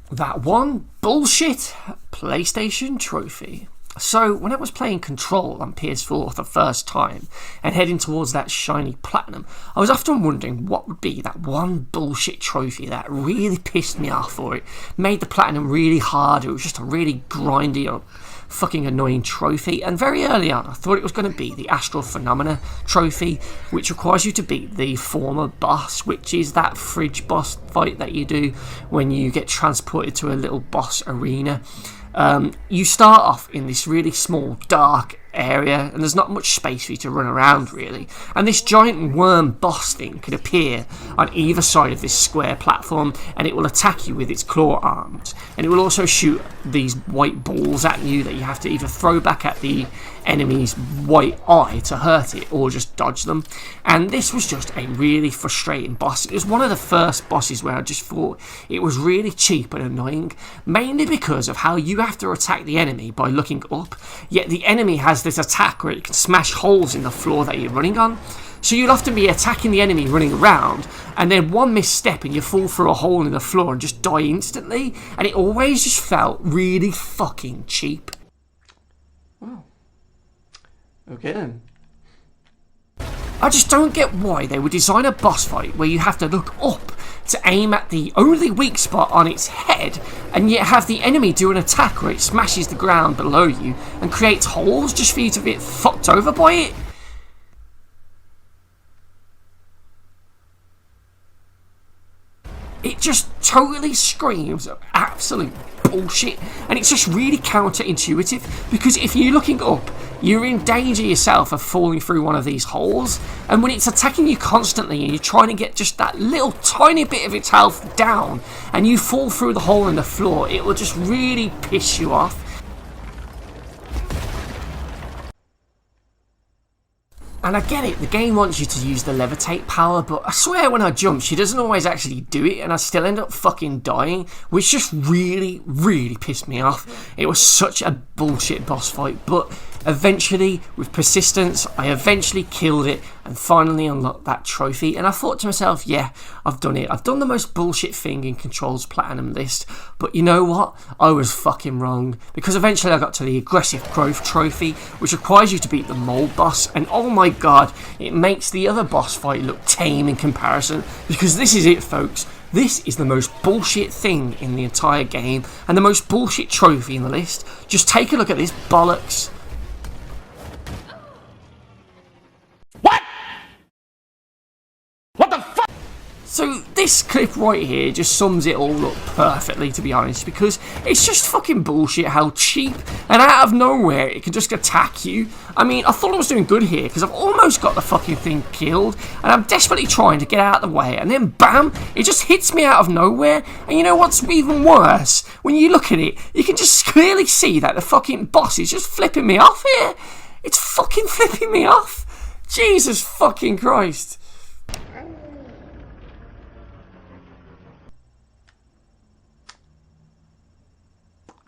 That one bullshit PlayStation trophy. So when I was playing Control on PS4 for the first time and heading towards that shiny platinum, I was often wondering what would be that one bullshit trophy that really pissed me off, or it made the platinum really hard. It was just a really grindy or fucking annoying trophy. And very early on I thought it was going to be the Astral Phenomena trophy, which requires you to beat the former boss, which is that fridge boss fight that you do when you get transported to a little boss arena. You start off in this really small, dark area, and there's not much space for you to run around, really. And this giant worm boss thing can appear on either side of this square platform, and it will attack you with its claw arms. And it will also shoot these white balls at you that you have to either throw back at the enemy's white eye to hurt it, or just dodge them. And this was just a really frustrating boss. It was one of the first bosses where I just thought it was really cheap and annoying, mainly because of how you have to attack the enemy by looking up, yet the enemy has this attack where it can smash holes in the floor that you're running on. So you'll often be attacking the enemy running around, and then one misstep and you fall through a hole in the floor and just die instantly, and it always just felt really fucking cheap. Well, okay then. I just don't get why they would design a boss fight where you have to look up to aim at the only weak spot on its head, and yet have the enemy do an attack where it smashes the ground below you and creates holes just for you to get fucked over by it. It just totally screams of absolute bullshit, and it's just really counterintuitive, because if you're looking up, you're in danger yourself of falling through one of these holes, and when it's attacking you constantly and you're trying to get just that little tiny bit of its health down and you fall through the hole in the floor, it will just really piss you off. And I get it, the game wants you to use the levitate power, but I swear when I jump, she doesn't always actually do it, and I still end up fucking dying, which just really, really pissed me off. It was such a bullshit boss fight, but eventually, with persistence, I eventually killed it and finally unlocked that trophy, and I thought to myself, yeah, I've done it. I've done the most bullshit thing in Control's Platinum list, but you know what? I was fucking wrong, because eventually I got to the Aggressive Growth trophy, which requires you to beat the Mold boss, and oh my god, it makes the other boss fight look tame in comparison, because this is it, folks. This is the most bullshit thing in the entire game, and the most bullshit trophy in the list. Just take a look at this bollocks. So this clip right here just sums it all up perfectly, to be honest, because it's just fucking bullshit how cheap and out of nowhere it can just attack you. I mean, I thought I was doing good here because I've almost got the fucking thing killed and I'm desperately trying to get out of the way, and then bam, it just hits me out of nowhere. And you know what's even worse? When you look at it, you can just clearly see that the fucking boss is just flipping me off here. It's fucking flipping me off. Jesus fucking Christ.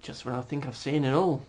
Just when I think I've seen it all.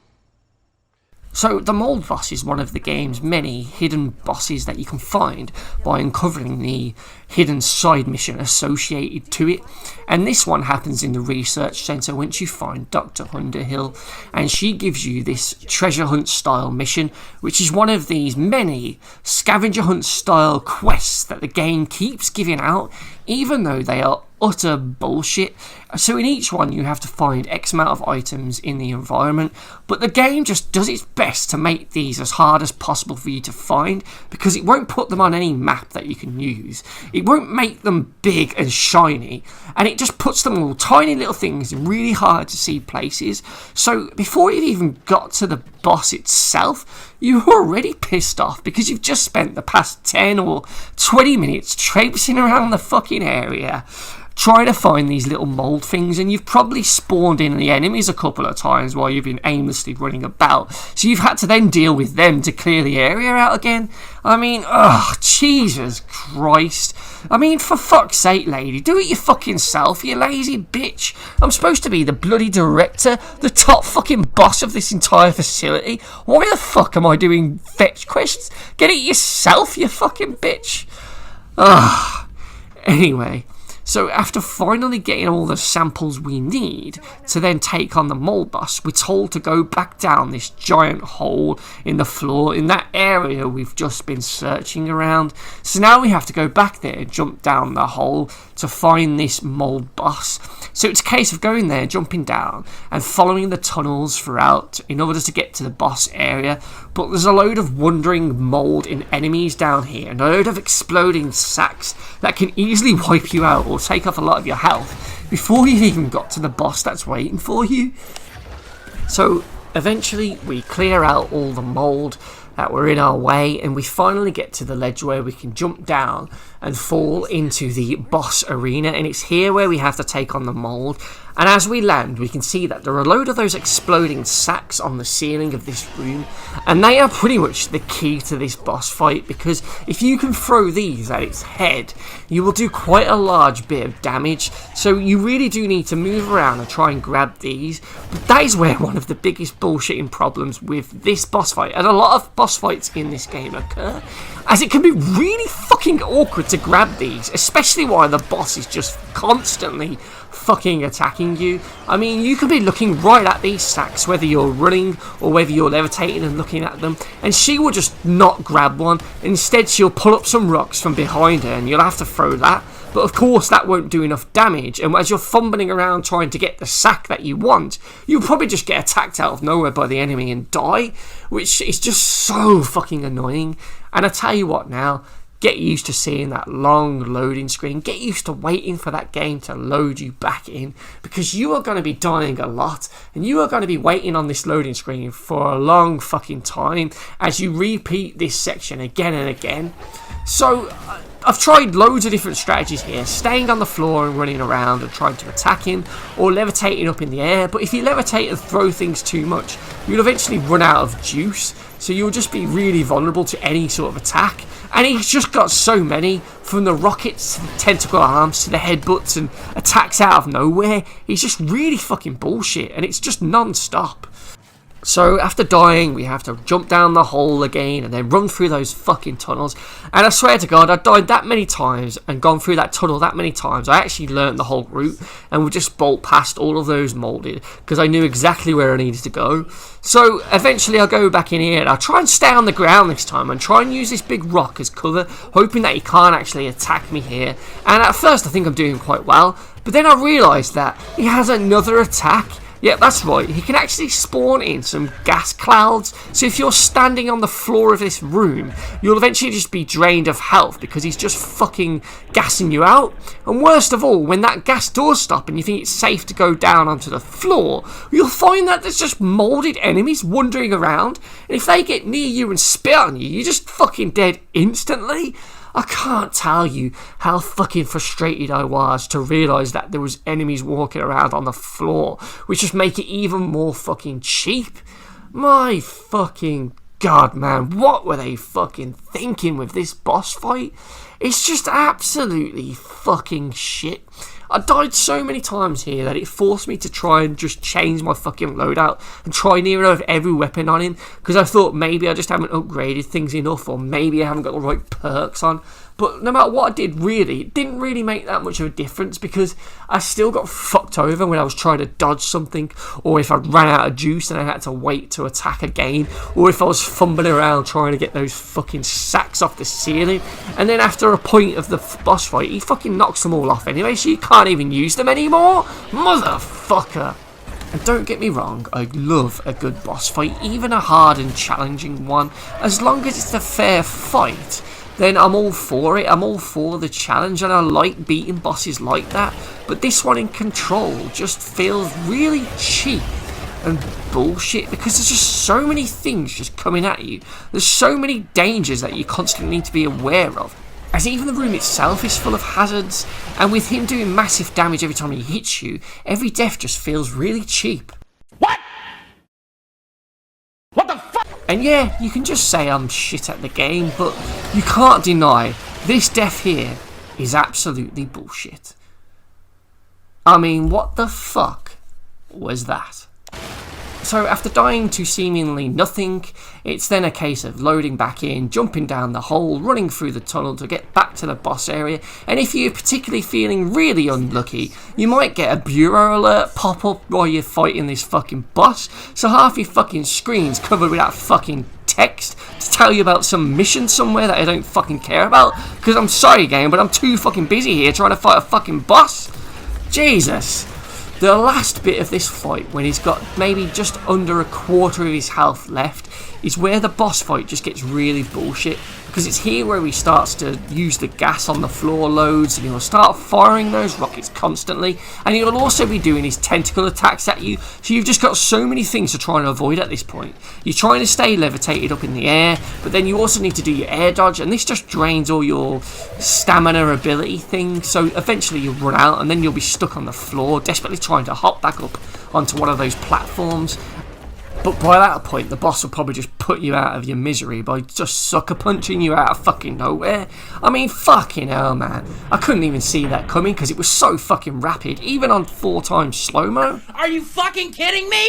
So the Mold boss is one of the game's many hidden bosses that you can find by uncovering the hidden side mission associated to it, and this one happens in the research centre once you find Dr. Underhill, and she gives you this treasure hunt style mission, which is one of these many scavenger hunt style quests that the game keeps giving out, even though they are utter bullshit. So in each one you have to find X amount of items in the environment, but the game just does its best to make these as hard as possible for you to find, because it won't put them on any map that you can use. It won't make them big and shiny, and it just puts them all tiny little things in really hard to see places. So before you've even got to the boss itself, you're already pissed off because you've just spent the past 10 or 20 minutes traipsing around the fucking area trying to find these little mold things, and you've probably spawned in the enemies a couple of times while you've been aimlessly running about, so you've had to then deal with them to clear the area out again. I mean, Jesus Christ. I mean, for fuck's sake, lady, do it your fucking self, you lazy bitch. I'm supposed to be the bloody director, the top fucking boss of this entire facility. Why the fuck am I doing fetch quests? Get it yourself, you fucking bitch. Anyway, So after finally getting all the samples we need to then take on the mold boss, we're told to go back down this giant hole in the floor in that area we've just been searching around. So now we have to go back there, jump down the hole to find this mold boss. So it's a case of going there, jumping down and following the tunnels throughout in order to get to the boss area. But there's a load of wandering mold and enemies down here and a load of exploding sacks that can easily wipe you out or take off a lot of your health before you've even got to the boss that's waiting for you. So eventually we clear out all the mold that were in our way and we finally get to the ledge where we can jump down and fall into the boss arena, and it's here where we have to take on the mold. And as we land, we can see that there are a load of those exploding sacks on the ceiling of this room, and they are pretty much the key to this boss fight, because if you can throw these at its head, you will do quite a large bit of damage. So you really do need to move around and try and grab these. But that is where one of the biggest bullshitting problems with this boss fight, and a lot of boss fights in this game, occur, as it can be really fucking awkward to grab these, especially while the boss is just constantly fucking attacking you. I mean, you could be looking right at these sacks, whether you're running or whether you're levitating and looking at them, and she will just not grab one. Instead, she'll pull up some rocks from behind her and you'll have to throw that. But of course that won't do enough damage, and as you're fumbling around trying to get the sack that you want, you'll probably just get attacked out of nowhere by the enemy and die, which is just so fucking annoying. And I tell you what now, get used to seeing that long loading screen. Get used to waiting for that game to load you back in, because you are going to be dying a lot, and you are going to be waiting on this loading screen for a long fucking time as you repeat this section again and again. So I've tried loads of different strategies here, staying on the floor and running around and trying to attack him, or levitating up in the air. But if you levitate and throw things too much, you'll eventually run out of juice, so you'll just be really vulnerable to any sort of attack. And he's just got so many, from the rockets to the tentacle arms to the headbutts and attacks out of nowhere. He's just really fucking bullshit, and it's just non-stop. So after dying, we have to jump down the hole again and then run through those fucking tunnels. And I swear to God, I've died that many times and gone through that tunnel that many times. I actually learned the whole route and would just bolt past all of those molded because I knew exactly where I needed to go. So eventually I'll go back in here and I'll try and stay on the ground this time and try and use this big rock as cover, hoping that he can't actually attack me here. And at first I think I'm doing quite well, but then I realise that he has another attack. Yeah, that's right, he can actually spawn in some gas clouds, so if you're standing on the floor of this room, you'll eventually just be drained of health because he's just fucking gassing you out. And worst of all, when that gas does stop and you think it's safe to go down onto the floor, you'll find that there's just moulded enemies wandering around, and if they get near you and spit on you, you're just fucking dead instantly. I can't tell you how fucking frustrated I was to realise that there was enemies walking around on the floor, which just make it even more fucking cheap. My fucking God, man, what were they fucking thinking with this boss fight? It's just absolutely fucking shit. I died so many times here that it forced me to try and just change my fucking loadout and try near enough every weapon on him, because I thought maybe I just haven't upgraded things enough, or maybe I haven't got the right perks on. But no matter what I did, really, it didn't really make that much of a difference, because I still got fucked over when I was trying to dodge something, or if I ran out of juice and I had to wait to attack again, or if I was fumbling around trying to get those fucking sacks off the ceiling. And then after a point of the boss fight, he fucking knocks them all off anyway, so you can't even use them anymore. Motherfucker. And don't get me wrong, I love a good boss fight, even a hard and challenging one. As long as it's a fair fight, then I'm all for it. I'm all for the challenge, and I like beating bosses like that. But this one in Control just feels really cheap and bullshit, because there's just so many things just coming at you. There's so many dangers that you constantly need to be aware of, as even the room itself is full of hazards, and with him doing massive damage every time he hits you, every death just feels really cheap. What? What the fuck? And yeah, you can just say I'm shit at the game, but you can't deny this death here is absolutely bullshit. I mean, what the fuck was that? So after dying to seemingly nothing, it's then a case of loading back in, jumping down the hole, running through the tunnel to get back to the boss area, and if you're particularly feeling really unlucky, you might get a bureau alert pop up while you're fighting this fucking boss, so half your fucking screen's covered with that fucking text to tell you about some mission somewhere that I don't fucking care about, because I'm sorry game, but I'm too fucking busy here trying to fight a fucking boss. Jesus. The last bit of this fight, when he's got maybe just under a quarter of his health left, is where the boss fight just gets really bullshit, because it's here where he starts to use the gas on the floor loads, and he'll start firing those rockets constantly, and he'll also be doing his tentacle attacks at you, so you've just got so many things to try and avoid at this point. You're trying to stay levitated up in the air, but then you also need to do your air dodge, and this just drains all your stamina ability thing, so eventually you'll run out, and then you'll be stuck on the floor, desperately trying to hop back up onto one of those platforms. But by that point, the boss will probably just put you out of your misery by just sucker punching you out of fucking nowhere. I mean, fucking hell, man. I couldn't even see that coming because it was so fucking rapid, even on 4 times slow-mo. Are you fucking kidding me?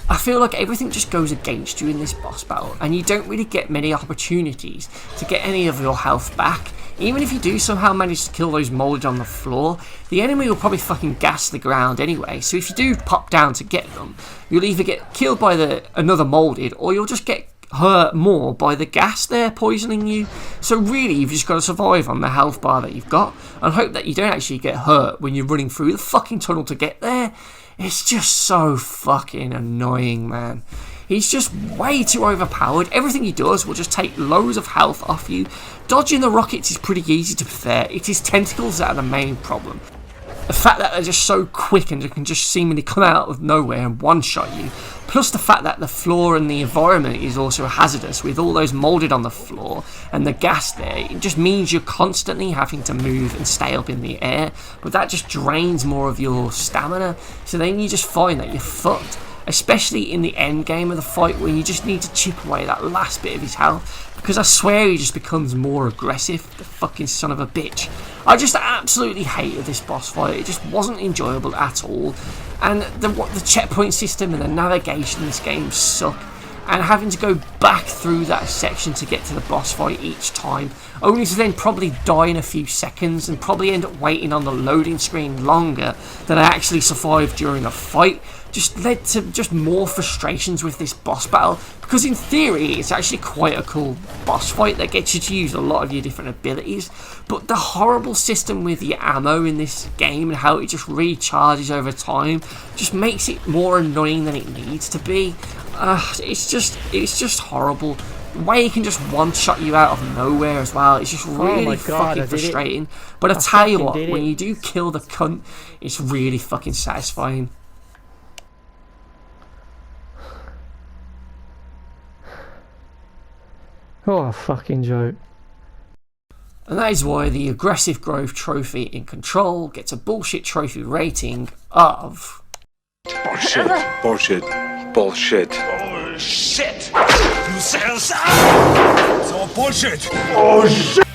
I feel like everything just goes against you in this boss battle, and you don't really get many opportunities to get any of your health back. Even if you do somehow manage to kill those molded on the floor, the enemy will probably fucking gas the ground anyway, so if you do pop down to get them, you'll either get killed by another molded, or you'll just get hurt more by the gas there poisoning you. So really, you've just got to survive on the health bar that you've got, and hope that you don't actually get hurt when you're running through the fucking tunnel to get there. It's just so fucking annoying, man. He's just way too overpowered. Everything he does will just take loads of health off you. Dodging the rockets is pretty easy, to be fair. It's his tentacles that are the main problem. The fact that they're just so quick and can just seemingly come out of nowhere and one-shot you. Plus the fact that the floor and the environment is also hazardous with all those moulded on the floor and the gas there. It just means you're constantly having to move and stay up in the air. But that just drains more of your stamina. So then you just find that you're fucked. Especially in the end game of the fight when you just need to chip away that last bit of his health, because I swear he just becomes more aggressive, the fucking son of a bitch. I just absolutely hated this boss fight. It just wasn't enjoyable at all, and the checkpoint system and the navigation in this game suck, and having to go back through that section to get to the boss fight each time, only to then probably die in a few seconds and probably end up waiting on the loading screen longer than I actually survived during the fight, just led to just more frustrations with this boss battle, because in theory it's actually quite a cool boss fight that gets you to use a lot of your different abilities, but the horrible system with your ammo in this game and how it just recharges over time just makes it more annoying than it needs to be. It's just horrible. The way he can just one-shot you out of nowhere as well, it's just really fucking frustrating. But I tell you what, when you do kill the cunt, it's really fucking satisfying. Oh, a fucking joke. And that is why the Aggressive Growth Trophy in Control gets a bullshit trophy rating of... Bullshit. Bullshit. Bullshit. Bullshit! You said so bullshit! Oh shit!